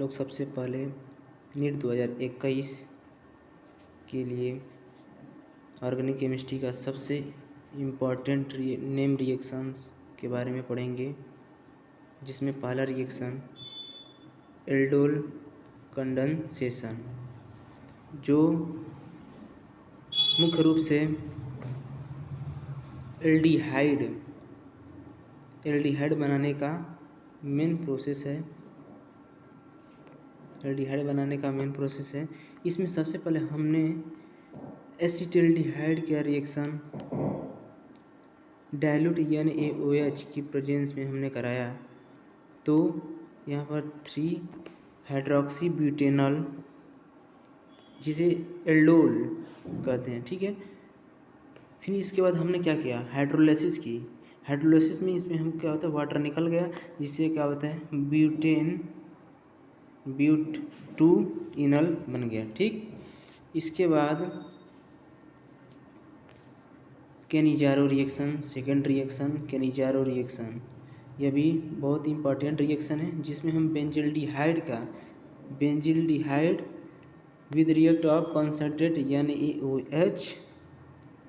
लोग सबसे पहले नीट 2021 के लिए ऑर्गेनिक केमिस्ट्री का सबसे इम्पॉर्टेंट नेम रिएक्शंस के बारे में पढ़ेंगे, जिसमें पहला रिएक्शन एल्डोल कंडेंसेशन, जो मुख्य रूप से एल्डिहाइड बनाने का मेन प्रोसेस है। इसमें सबसे पहले हमने एसिटाल्डिहाइड का रिएक्शन डाइल्यूट NaOH की प्रेजेंस में हमने कराया, तो यहाँ पर 3 हाइड्रोक्सी ब्यूटेनॉल, जिसे एल्डोल कहते हैं, ठीक है। फिर इसके बाद हमने क्या किया, हाइड्रोलाइसिस की। हाइड्रोलाइसिस में इसमें हम क्या होता है, वाटर निकल गया, जिससे क्या होता है ब्यूट-2-इनल बन गया, ठीक। इसके बाद Cannizzaro reaction, second reaction Cannizzaro reaction, यह भी बहुत इंपॉर्टेंट रिएक्शन है, जिसमें हम benzaldehyde with react of concentrate NaOH,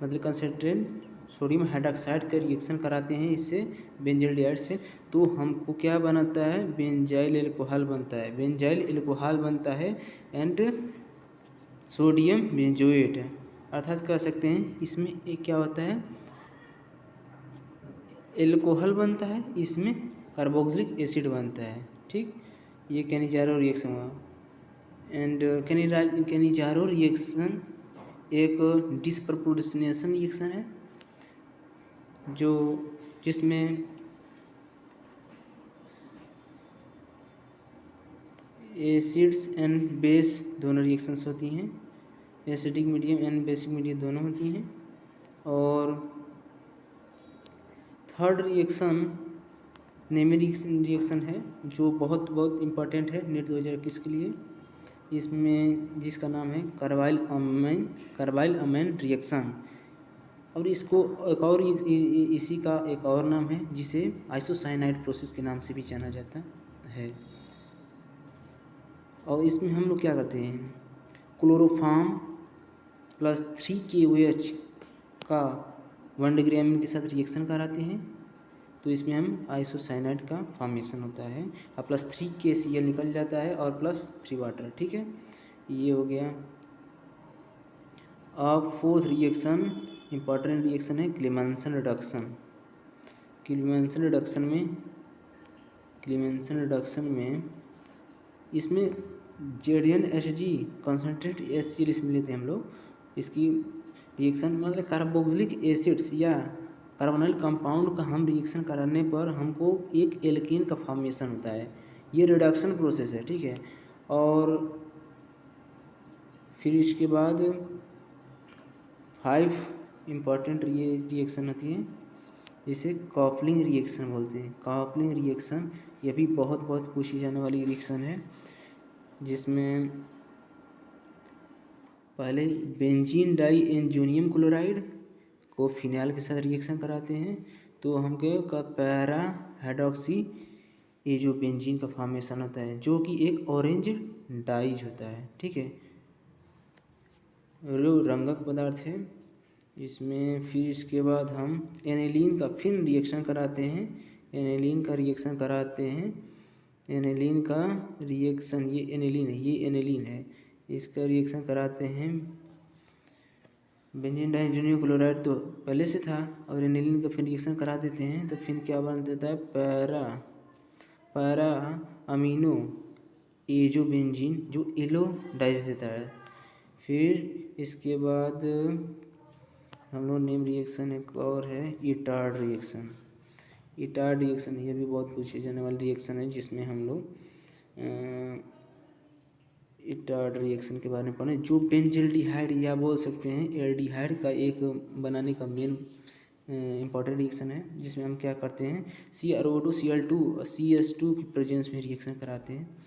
मतलब कंसनट्रेट सोडियम हाइड्रोक्साइड का रिएक्शन कराते हैं इससे, बेंजिल्डिहाइड से। तो हमको क्या बनता है, बेंजाइल एल्कोहल बनता है एंड सोडियम बेंजोएट, अर्थात कह सकते हैं इसमें एक क्या होता है, एल्कोहल बनता है, इसमें कार्बोक्सिलिक एसिड बनता है, ठीक। ये केनिजारो रिएक्शन हुआ। एंड केनिजारो रिएक्शन एक डिस्प्रपोर्शनेशन रिएक्शन है, जिसमें एसिड्स एंड बेस दोनों रिएक्शंस होती हैं, acidic medium and basic medium दोनों होती हैं। और थर्ड रिएक्शन नेमेरिक रिएक्शन है, जो बहुत इंपॉर्टेंट है नीट 2021 के लिए, इसमें जिसका नाम है कार्बाइल अमीन रिएक्शन। और इसको एक और इसी का एक और नाम है, जिसे आइसोसाइनाइड प्रोसेस के नाम से भी जाना जाता है। और इसमें हम लोग क्या करते हैं, क्लोरोफॉर्म प्लस 3KOH का 1 डिग्री अमीन के साथ रिएक्शन कराते हैं, तो इसमें हम आइसोसाइनाइड का फॉर्मेशन होता है, और प्लस 3KCl निकल जाता है और प्लस 3 वाटर, ठीक है। ये हो गया। अब फोर्थ रिएक्शन इंपॉर्टेंट रिएक्शन है क्लेमेंसन रिडक्शन। क्लेमेंसन रिडक्शन में इसमें ZnHG कंसनट्रेट HCl इसमें लेते हैं हम लोग। इसकी रिएक्शन मतलब कार्बोक्सिलिक एसिड्स या कार्बोनाइल कंपाउंड का हम रिएक्शन कराने पर हमको एक एल्केन का फॉर्मेशन होता है। ये रिडक्शन प्रोसेस है, ठीक है। और फिर इसके बाद 5 इम्पॉर्टेंट रिएक्शन होती हैं, जिसे कॉपलिंग रिएक्शन बोलते हैं। कॉपलिंग रिएक्शन यह भी बहुत पूछी जाने वाली रिएक्शन है, जिसमें पहले बेंजीन डाइएन्जोनियम क्लोराइड को फिनाइल के साथ रिएक्शन कराते हैं, तो हमको पैरा हाइड्रोक्सी, ये जो बेंजीन का फॉर्मेशन होता है, जो कि एक ऑरेंज डाइज होता है, ठीक है, जो रंगक पदार्थ है इसमें। फिर इसके बाद हम एनिलीन का फिर रिएक्शन कराते हैं, ये एनिलीन का एनिलीन है, इसका रिएक्शन कराते हैं। बेंजीन डाइएन्जोनियम क्लोराइड तो पहले से था, और एनिलीन का फिर रिएक्शन करा देते हैं, तो फिर क्या बन देता है, पैरा अमीनो एजो बेंजीन, जो येलो डाइज देता है। फिर इसके बाद हम लोग नेम रिएक्शन एक और है इटार्ड रिएक्शन। ये भी बहुत पूछे जाने वाली रिएक्शन है, जिसमें हम लोग इटार्ड रिएक्शन के बारे में पढ़ें, जो बेंजिल्डिहाइड या बोल सकते हैं एल्डिहाइड का एक बनाने का मेन इम्पॉर्टेंट रिएक्शन है, जिसमें हम क्या करते हैं, CrO2 Cl2 CS2 की प्रेजेंस में रिएक्शन कराते हैं,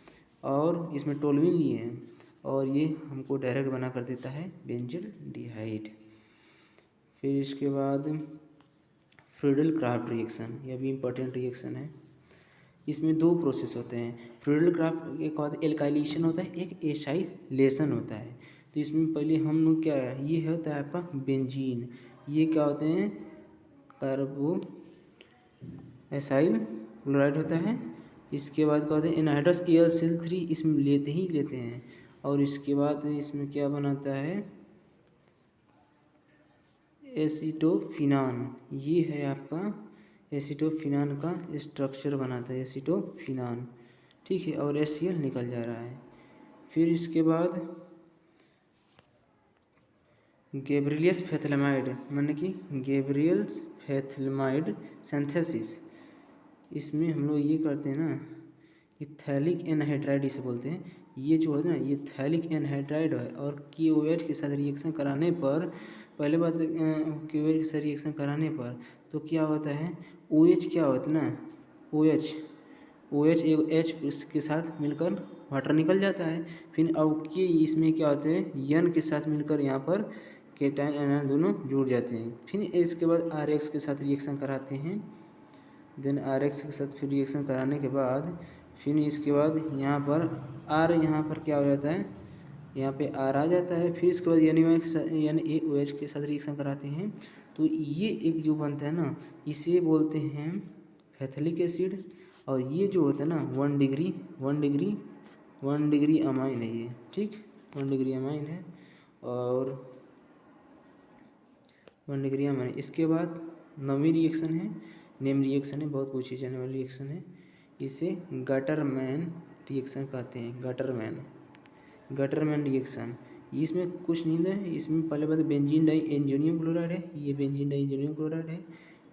और इसमें टोलुइन लिए हैं, और ये हमको डायरेक्ट बना कर देता है बेंजिल्डिहाइड। फिर इसके बाद फ्रीडल क्राफ्ट रिएक्शन, यह भी इम्पोर्टेंट रिएक्शन है। इसमें दो प्रोसेस होते हैं, फ्लूइड क्राफ्ट एक बाद एल्काइलेशन होता है, एक एसाइलेशन होता है। तो इसमें पहले हम लोग क्या है, ये होता है आपका बेंजीन, ये क्या होते हैं कार्बो एसाइल क्लोराइड होता है। इसके बाद क्या होता है एनहाइड्रस AlCl3 इसमें लेते ही लेते हैं। और इसके बाद इसमें क्या बनाता है एसीटोफिनान, ये है आपका एसीटोफिनान का स्ट्रक्चर बनाता है एसीटोफिनान, ठीक है। और HCl निकल जा रहा है। फिर इसके बाद गैब्रियल्स फैथलमाइड माने कि गैब्रियल्स फैथलमाइड सिंथेसिस, इसमें हम लोग ये करते हैं ना कि थैलिक एनहाइड्राइड इसे बोलते हैं। ये जो है ना ये थैलिक एनहाइड्राइड है और KOH के साथ रिएक्शन कराने पर, पहले बात KOH के साथ रिएक्शन कराने पर तो क्या होता है OH क्या होता है ना OH H के साथ मिलकर वाटर निकल जाता है। फिर अब के इसमें क्या होते हैं N के साथ मिलकर यहाँ पर केटाइन एनायन दोनों जुड़ जाते हैं। फिर इसके बाद RX के साथ रिएक्शन कराते हैं। देन RX के साथ फिर रिएक्शन कराने के बाद फिर इसके बाद यहाँ पर यहाँ पर क्या हो जाता है यहाँ पे R आ जाता है। फिर इसके बाद NaOH के साथ रिएक्शन कराते हैं तो ये एक जो बनता है ना इसे बोलते हैं फैथलिक एसिड। और ये जो होता है ना 1 डिग्री अमाइन है ये, ठीक 1 डिग्री अमाइन है और 1 डिग्री अमाइन। इसके बाद नवी रिएक्शन है, नेम रिएक्शन है, बहुत पूछी जाने वाली रिएक्शन है। इसे गटरमैन रिएक्शन कहते हैं, गटरमैन रिएक्शन। इसमें कुछ नहीं है, इसमें पहले बात बेंजीन डाई एंजोनियम क्लोराइड है, ये बेंजीन डाई एंजोनियम क्लोराइड है।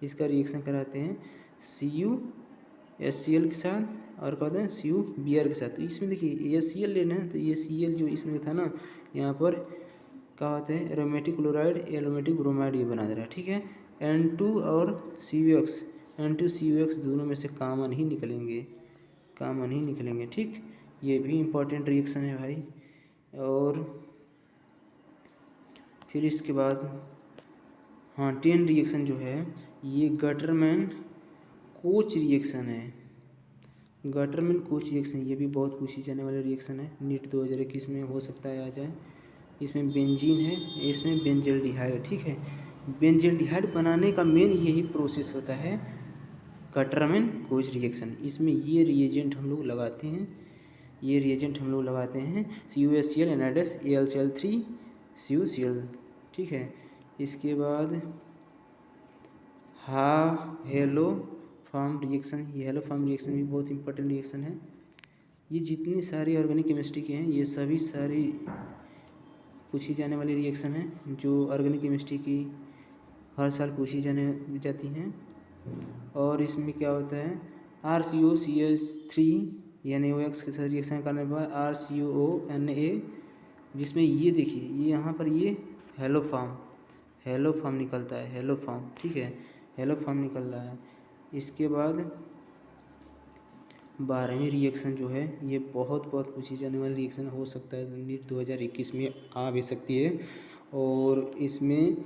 इसका रिएक्शन कराते हैं CuHCl के साथ और कहते हैं CuBr के साथ। तो इसमें देखिए HCl लेना है तो ये Cl जो इसमें था ना यहाँ पर क्या होता है एरोमेटिक क्लोराइड एरोमेटिक ब्रोमाइड ये बना दे रहा है, ठीक है। N2 और N2COX दोनों में से कॉमन ही निकलेंगे, ठीक। ये भी इम्पोर्टेंट रिएक्शन है भाई। और फिर इसके बाद 10 रिएक्शन जो है ये गटरमैन कोच रिएक्शन है। गटरमैन कोच रिएक्शन ये भी बहुत पूछी जाने वाली रिएक्शन है, नीट 2021 में हो सकता है आ जाए। इसमें बेंजीन है, इसमें बेंजल्डिहाइड, ठीक है। बेंजल्डिहाइड बनाने का मेन यही प्रोसेस होता है गटरमैन कोच रिएक्शन। इसमें ये रिएजेंट हम लोग लगाते हैं, CuHCl एनहाइड्रस AlCl3 CuCl, ठीक है। इसके बाद हेलो फॉर्म रिएक्शन, ये हेलो फॉर्म रिएक्शन भी बहुत इंपॉर्टेंट रिएक्शन है। ये जितनी सारी ऑर्गेनिक केमिस्ट्री के हैं ये सभी सारी पूछी जाने वाली रिएक्शन है जो ऑर्गेनिक केमिस्ट्री की हर साल पूछी जाती हैं। और इसमें क्या होता है RCOCH3 NaOX के साथ रिएक्शन करने के बाद RCOONA, जिसमें ये देखिए ये यहाँ पर ये हेलो फॉर्म निकलता है, हेलो फॉर्म, ठीक है, हेलो फॉर्म निकल रहा है। इसके बाद 12वीं रिएक्शन जो है ये बहुत पूछी जाने वाली रिएक्शन हो सकता है नीट 2021 में आ भी सकती है। और इसमें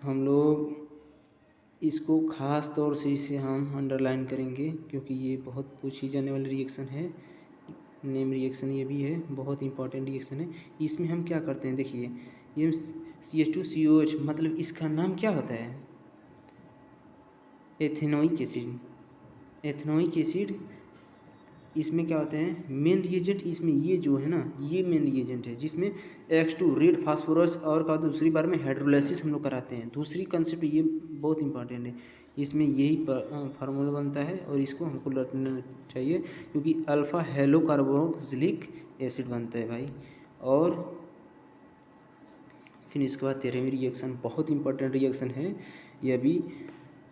हम लोग इसको ख़ास तौर से इसे हम अंडरलाइन करेंगे क्योंकि ये बहुत पूछी जाने वाली रिएक्शन है। नेम रिएक्शन ये भी है, बहुत इंपॉर्टेंट रिएक्शन है। इसमें हम क्या करते हैं देखिए ये CH2COH मतलब इसका नाम क्या होता है एथेनोइक एसिड। इसमें क्या होते हैं मेन रिएजेंट, इसमें ये जो है ना ये मेन रिएजेंट है जिसमें X2 रेड फास्फोरस और का दूसरी बार में हाइड्रोलाइसिस हम लोग कराते हैं। दूसरी कंसेप्ट ये बहुत इंपॉर्टेंट है, इसमें यही फार्मूला बनता है और इसको हमको रटना चाहिए क्योंकि अल्फ़ा हेलो कार्बोक्सिलिक एसिड बनता है भाई। और फिर इसके बाद 13वीं रिएक्शन बहुत इंपॉर्टेंट रिएक्शन है, यह भी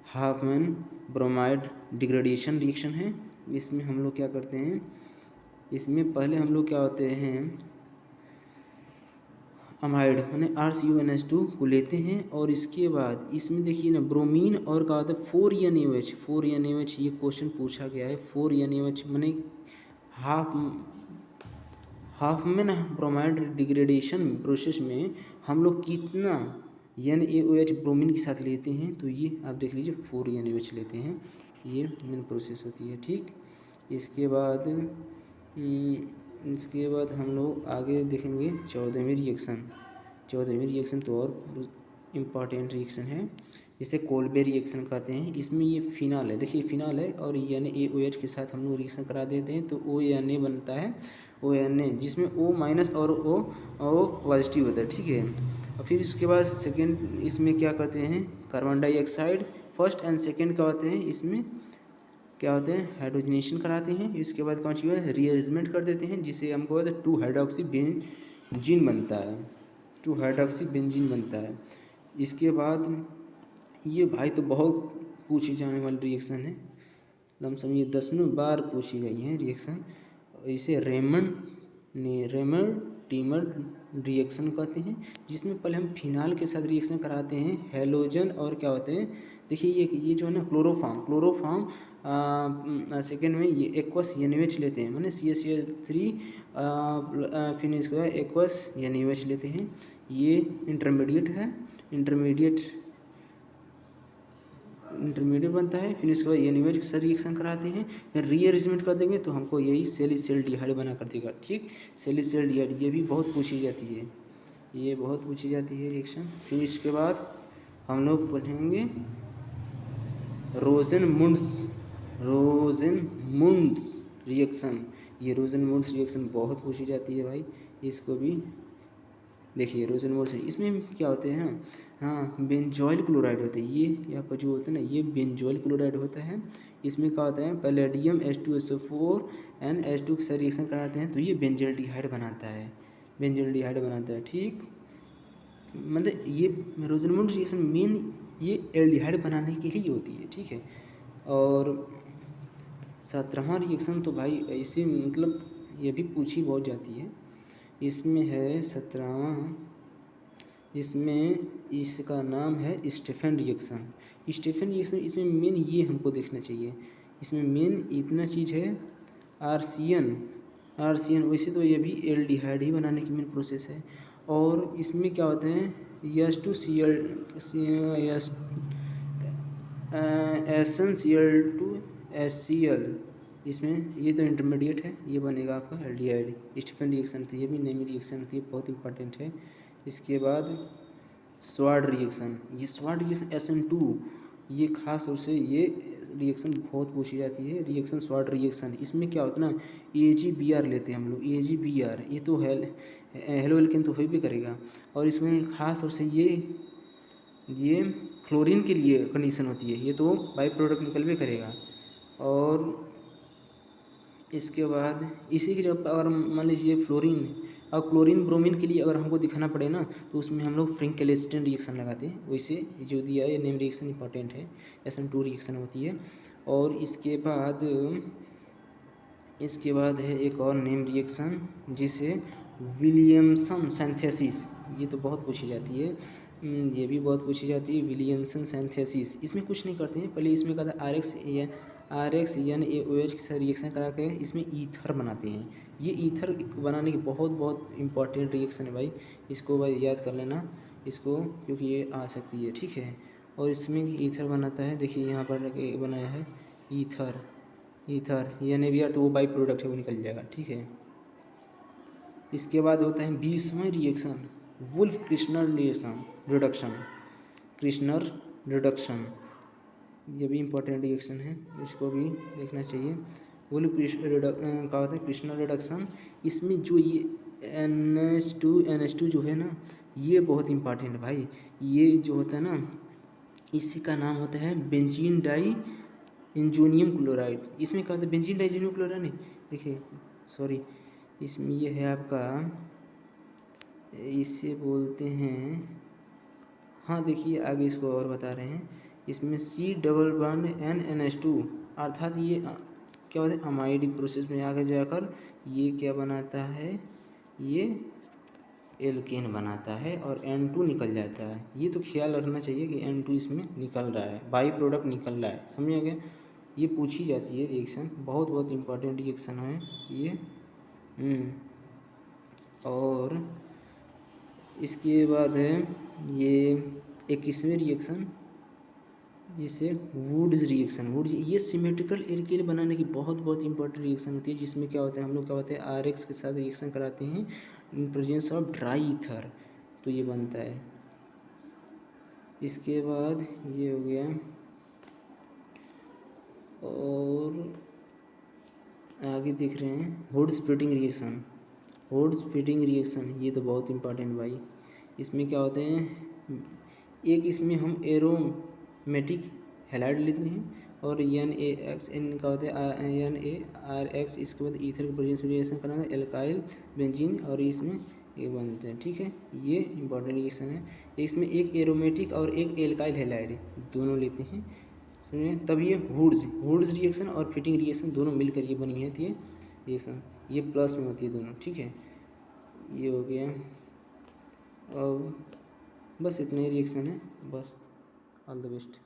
हाफमैन ब्रोमाइड डिग्रेडेशन रिएक्शन है। इसमें हम लोग क्या करते हैं, इसमें पहले हम लोग क्या होते हैं अमाइड माने RCONH2 को लेते हैं और इसके बाद इसमें देखिए ना ब्रोमीन और क्या होता है 4NaOH ये क्वेश्चन पूछा गया है। 4NaOH माने हाफमैन ब्रोमाइड डिग्रेडेशन प्रोसेस में हम लोग कितना NaOH ब्रोमीन के साथ लेते हैं तो ये आप देख लीजिए 4NaOH लेते हैं, ये मेन प्रोसेस होती है, ठीक। इसके बाद हम लोग आगे देखेंगे 14वें रिएक्शन। 14वें रिएक्शन तो और इम्पॉर्टेंट रिएक्शन है, इसे कोल्बे रिएक्शन कहते हैं। इसमें ये फिनाल है, देखिए फिनाल है और NaOH के साथ हम लोग रिएक्शन करा देते हैं तो ONA बनता है, ONA, जिसमें O माइनस और O पॉजिटिव होता है, ठीक है। और फिर इसके बाद सेकेंड इसमें क्या करते हैं, carbon dioxide first and second क्या होते हैं, इसमें क्या होते हैं, हाइड्रोजनेशन कराते हैं। इसके बाद कौन सी है, रीअरेंजमेंट कर देते हैं, जिससे हमको 2 हाइड्रोक्सी बेंजीन बनता है, 2 हाइड्रोक्सी बेंजीन बनता है। इसके बाद ये भाई तो बहुत पूछी जाने वाली रिएक्शन है, लमसम ये 10वें बार पूछी गई है रिएक्शन। इसे रेमंड टीमर रिएक्शन कहते हैं, जिसमें पहले हम फिनाल के साथ रिएक्शन कराते हैं, हेलोजन और क्या होते हैं, देखिए ये जो है ना क्लोरोफॉर्म सेकेंड में ये एक्वस NaOH लेते हैं, मैंने CaCl3 फिर इसके बाद एक्वस NaOH लेते हैं, ये इंटरमीडिएट है, इंटरमीडिएट बनता है। फिर उसके बाद NaOH के साथ रिएक्शन कराते हैं, फिर रीअरेंजमेंट कर देंगे तो हमको यही सेलिसिल्डिहाइड बना कर देगा, ठीक। सेलिसिल्डिहाइड ये भी बहुत पूछी जाती है, ये बहुत पूछी जाती है रिएक्शन। फिर इसके बाद हम लोग पढ़ेंगे रोजेनमुंड्स रिएक्शन। ये रोजेनमुंड्स रिएक्शन बहुत पूछी जाती है भाई, इसको भी देखिए। रोजेनमुंड्स इसमें क्या होते हैं, हाँ बेंजोइल क्लोराइड होते हैं, ये आपका जो होता है ना, ये बेंजोइल क्लोराइड होता है। इसमें क्या होता है, पैलेडियम H2SO4 एंड H2 के साथ रिएक्शन कराते हैं तो ये बेंजल्डिहाइड बनाता है, ठीक। मतलब ये रोजेनमुंड रिएक्शन मेन ये एल्डिहाइड बनाने के लिए होती है, ठीक है। और 17वां रिएक्शन तो भाई ऐसे मतलब ये भी पूछी बहुत जाती है, इसमें है 17वां, इसमें इसका नाम है स्टेफन रिएक्शन। इसमें मेन ये हमको देखना चाहिए, इसमें मेन इतना चीज़ है आरसीएन। वैसे तो ये भी एल्डिहाइड ही बनाने की मेन प्रोसेस है। और इसमें क्या होते हैं SnCl2HCl, इसमें ये तो इंटरमीडिएट है, ये बनेगा आपका एल्डिहाइड। स्टेफन रिएक्शन थी, ये भी नेमी रिएक्शन होती है, बहुत इंपॉर्टेंट है। इसके बाद स्वाड रिएक्शन, ये स्वाड रिएक्शन SN2, ये खास तौर से ये रिएक्शन बहुत पूछी जाती है, रिएक्शन स्वाड रिएक्शन। इसमें क्या होता है ना, AgBr लेते हैं हम लोग, AgBr, ये तो हेलो एल्केन तो हो भी करेगा। और इसमें खास तौर से ये फ्लोरीन के लिए कंडीशन होती है, ये तो बाई प्रोडक्ट निकल भी करेगा। और इसके बाद इसी के जब अगर मान लीजिए फ्लोरीन और क्लोरीन ब्रोमीन के लिए अगर हमको दिखाना पड़े ना, तो उसमें हम लोग फ्रिंकेलेस्टन रिएक्शन लगाते हैं। वैसे जो दिया है नेम रिएक्शन इंपॉर्टेंट है, SN2 रिएक्शन होती है। और इसके बाद है एक और नेम रिएक्शन, जिसे विलियमसन सिंथेसिस, ये तो बहुत पूछी जाती है, ये भी बहुत पूछी जाती है, विलियमसन सिंथेसिस। इसमें कुछ नहीं करते हैं, पहले इसमें कहता है RxNaOH के साथ रिएक्शन करा के इसमें ईथर बनाते हैं। ये ईथर बनाने की बहुत इंपॉर्टेंट रिएक्शन है भाई, इसको भाई याद कर लेना इसको, क्योंकि ये आ सकती है, ठीक है। और इसमें ईथर बनाता है, देखिए यहाँ पर बनाया है ईथर NaBr, तो वो बाई प्रोडक्ट है, वो निकल जाएगा, ठीक है। इसके बाद होता है 20वां रिएक्शन, वुल्फ क्रिश्नर रिडक्शन, ये भी इम्पोर्टेंट रिएक्शन है, इसको भी देखना चाहिए। वुल्फ क्या होता है, क्रिश्नर रिडक्शन। इसमें जो ये NH2 जो है ना, ये बहुत इम्पॉर्टेंट है भाई। ये जो होता है ना, इसी का नाम होता है बेंजीन डाई इंजोनियम क्लोराइड। इसमें क्या होता है, बेंजीन डाई इंजोनियम क्लोराइड नहीं, देखिए सॉरी, इसमें ये है आपका, इसे बोलते हैं, हाँ देखिए आगे इसको और बता रहे हैं, इसमें C डबल बॉन्ड NH2, अर्थात ये क्या होता है, अमाइड प्रोसेस में आगे जाकर ये क्या बनाता है, ये एल्केन बनाता है और N2 निकल जाता है। ये तो ख्याल रखना चाहिए कि N2 इसमें निकल रहा है, बाई प्रोडक्ट निकल रहा है, समझ गए। ये पूछी जाती है रिएक्शन, बहुत इंपॉर्टेंट रिएक्शन है ये। और इसके बाद है ये 21वें रिएक्शन, जिसे वुड्स रिएक्शन, वुड्स ये सिमेट्रिकल एल्केन बनाने की बहुत इंपॉर्टेंट रिएक्शन होती है, जिसमें क्या होता है हम लोग क्या होता है RX के साथ रिएक्शन कराते हैं in presence of dry ether, तो ये बनता है। इसके बाद ये हो गया, और आगे देख रहे हैं would splitting reaction. Would splitting reaction ये तो बहुत इंपॉर्टेंट भाई। इसमें क्या होते हैं, एक इसमें हम एरोमेटिक हैलाइड लेते हैं और NaXN का होता है NaRX, इसके बाद ईथर के प्रेजेंस में रिएक्शन करना है एल्काइल बेंजीन, और इसमें ये बनते हैं। ठीक है, ये इंपॉर्टेंट रिएक्शन है। इसमें एक एरोमेटिक और एक एल्काइल हैलाइड दोनों लेते हैं, समझे। तब ये वुड्स रिएक्शन और फिटिंग रिएक्शन दोनों मिलकर ये बनी है, तो ये रिएक्शन ये प्लस में होती है दोनों। ठीक है, ये हो गया। अब बस इतना ही रिएक्शन है, बस। All the best.